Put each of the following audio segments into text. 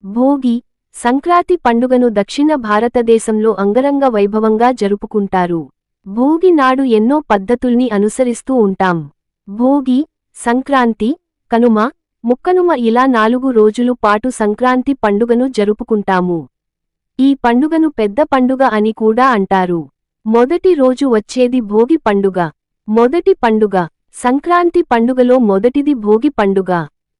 భోగి, సంక్రాంతి పండుగను దక్షిణ భారతదేశంలో అంగరంగ వైభవంగా జరుపుకుంటారు. భోగి నాడు ఎన్నో పద్ధతుల్ని అనుసరిస్తూ ఉంటాం. భోగి, సంక్రాంతి, కనుమ, ముక్కనుమ ఇలా 4 రోజులు పాటు సంక్రాంతి పండుగను జరుపుకుంటాము. ఈ పండుగను పెద్ద పండుగ అని కూడా అంటారు. మొదటి రోజు వచ్చేది భోగి పండుగ. మొదటి పండుగ సంక్రాంతి పండుగలో మొదటిది భోగి పండుగ.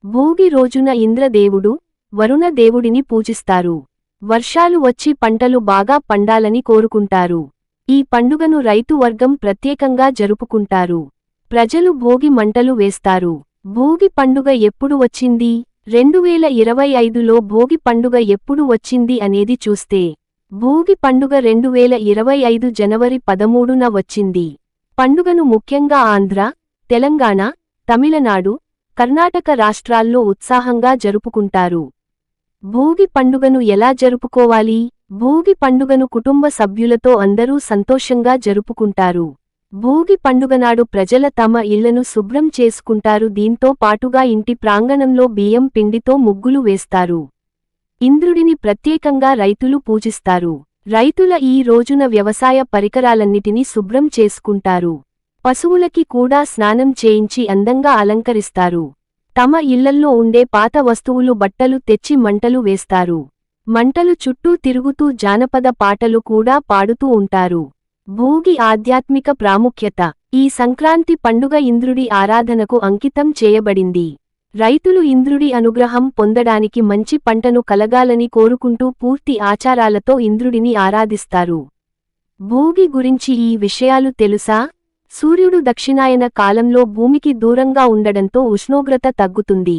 భోగి రోజున ఇంద్రదేవుడు, వరుణ దేవుడిని పూజిస్తారు. వర్షాలు వచ్చి పంటలు బాగా పండాలని కోరుకుంటారు. ఈ పండుగను రైతు వర్గం ప్రత్యేకంగా జరుపుకుంటారు. ప్రజలు భోగి మంటలు వేస్తారు. భోగి పండుగ ఎప్పుడు వచ్చింది? 2025లో భోగి పండుగ ఎప్పుడు వచ్చింది అనేది చూస్తే, భోగి పండుగ 2025 జనవరి 13న వచ్చింది. పండుగను ముఖ్యంగా ఆంధ్ర, తెలంగాణ, తమిళనాడు, కర్ణాటక రాష్ట్రాల్లో ఉత్సాహంగా జరుపుకుంటారు. భోగి పండుగను ఎలా జరుపుకోవాలి? భోగి పండుగను కుటుంబ సభ్యులతో అందరూ సంతోషంగా జరుపుకుంటారు. భోగి పండుగనాడు ప్రజల తమ ఇళ్లను శుభ్రం చేసుకుంటారు. దీంతో పాటుగా ఇంటి ప్రాంగణంలో బియ్యం పిండితో ముగ్గులు వేస్తారు. ఇంద్రుడిని ప్రత్యేకంగా రైతులు పూజిస్తారు. రైతుల ఈ రోజున వ్యవసాయ పరికరాలన్నిటినీ శుభ్రం చేసుకుంటారు. పశువులకి కూడా స్నానం చేయించి అందంగా అలంకరిస్తారు. తమ ఇళ్లల్లో ఉండే పాత వస్తువులు బట్టలు తెచ్చి మంటలు వేస్తారు. మంటలు చుట్టూ తిరుగుతూ జానపద పాటలు కూడా పాడుతూ ఉంటారు. భోగి ఆధ్యాత్మిక ప్రాముఖ్యత. ఈ సంక్రాంతి పండుగ ఇంద్రుడి ఆరాధనకు అంకితం చేయబడింది. రైతులు ఇంద్రుడి అనుగ్రహం పొందడానికి మంచి పంటను కలగాలని కోరుకుంటూ పూర్తి ఆచారాలతో ఇంద్రుడిని ఆరాధిస్తారు. భోగి గురించి ఈ విషయాలు తెలుసా? సూర్యుడు దక్షిణాయన కాలంలో భూమికి దూరంగా ఉండడంతో ఉష్ణోగ్రత తగ్గుతుంది.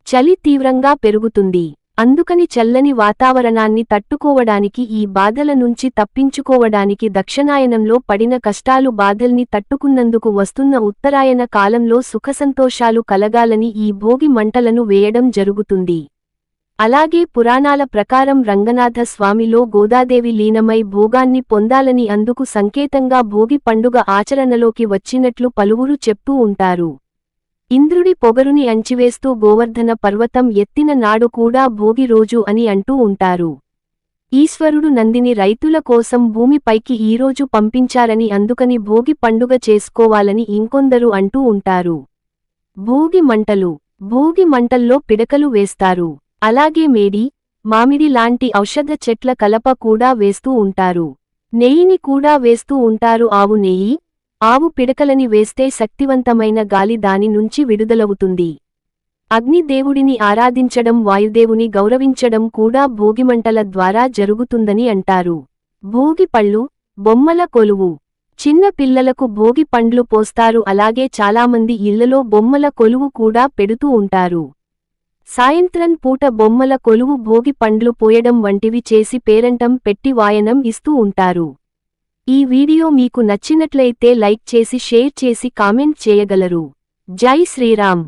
చలి తీవ్రంగా పెరుగుతుంది. అందుకని చల్లని వాతావరణాన్ని తట్టుకోవడానికి, ఈ బాధల నుంచి తప్పించుకోవడానికి దక్షిణాయనంలో పడిన కష్టాలు బాధల్ని తట్టుకున్నందుకు వస్తున్న ఉత్తరాయణ కాలంలో సుఖసంతోషాలు కలగాలని ఈ భోగి మంటలను వేయడం జరుగుతుంది. అలాగే పురాణాల ప్రకారం రంగనాథ స్వామిలో గోదాదేవి లీనమై భోగాన్ని పొందాలని, అందుకు సంకేతంగా భోగి పండుగ ఆచరణలోకి వచ్చినట్లు పలువురు చెప్తూ ఉంటారు. ఇంద్రుడి పొగరుని అణిచివేస్తూ గోవర్ధన పర్వతం ఎత్తిన నాడు కూడా భోగి రోజు అని అంటూ ఉంటారు. ఈశ్వరుడు నందిని రైతుల కోసం భూమిపైకి ఈరోజు పంపించారని, అందుకని భోగి పండుగ చేసుకోవాలని ఇంకొందరు అంటూ ఉంటారు. భోగి మంటలు. భోగి మంటల్లో పిడకలు వేస్తారు. అలాగే మేడి, మామిడి లాంటి ఔషధ చెట్ల కలప కూడా వేస్తూ ఉంటారు. నెయ్యిని కూడా వేస్తూ ఉంటారు. ఆవు నెయ్యి, ఆవు పిడకలని వేస్తే శక్తివంతమైన గాలి దాని నుంచి విడుదలవుతుంది. అగ్నిదేవుడిని ఆరాధించడం, వాయుదేవుని గౌరవించడం కూడా భోగిమంటల ద్వారా జరుగుతుందని అంటారు. భోగి పళ్ళు, బొమ్మల కొలువు. చిన్న పిల్లలకు భోగి పండ్లు పోస్తారు. అలాగే చాలామంది ఇళ్లలో బొమ్మల కొలువు కూడా పెడుతూ ఉంటారు. సాయంత్రం పూట బొమ్మల కొలువు, భోగి పండ్లు పోయడం వంటివి చేసి పేరంటం పెట్టి వాయనం ఇస్తూ ఉంటారు. ఈ వీడియో మీకు నచ్చినట్లయితే లైక్ చేసి, షేర్ చేసి, కామెంట్ చేయగలరు. జై శ్రీరామ్.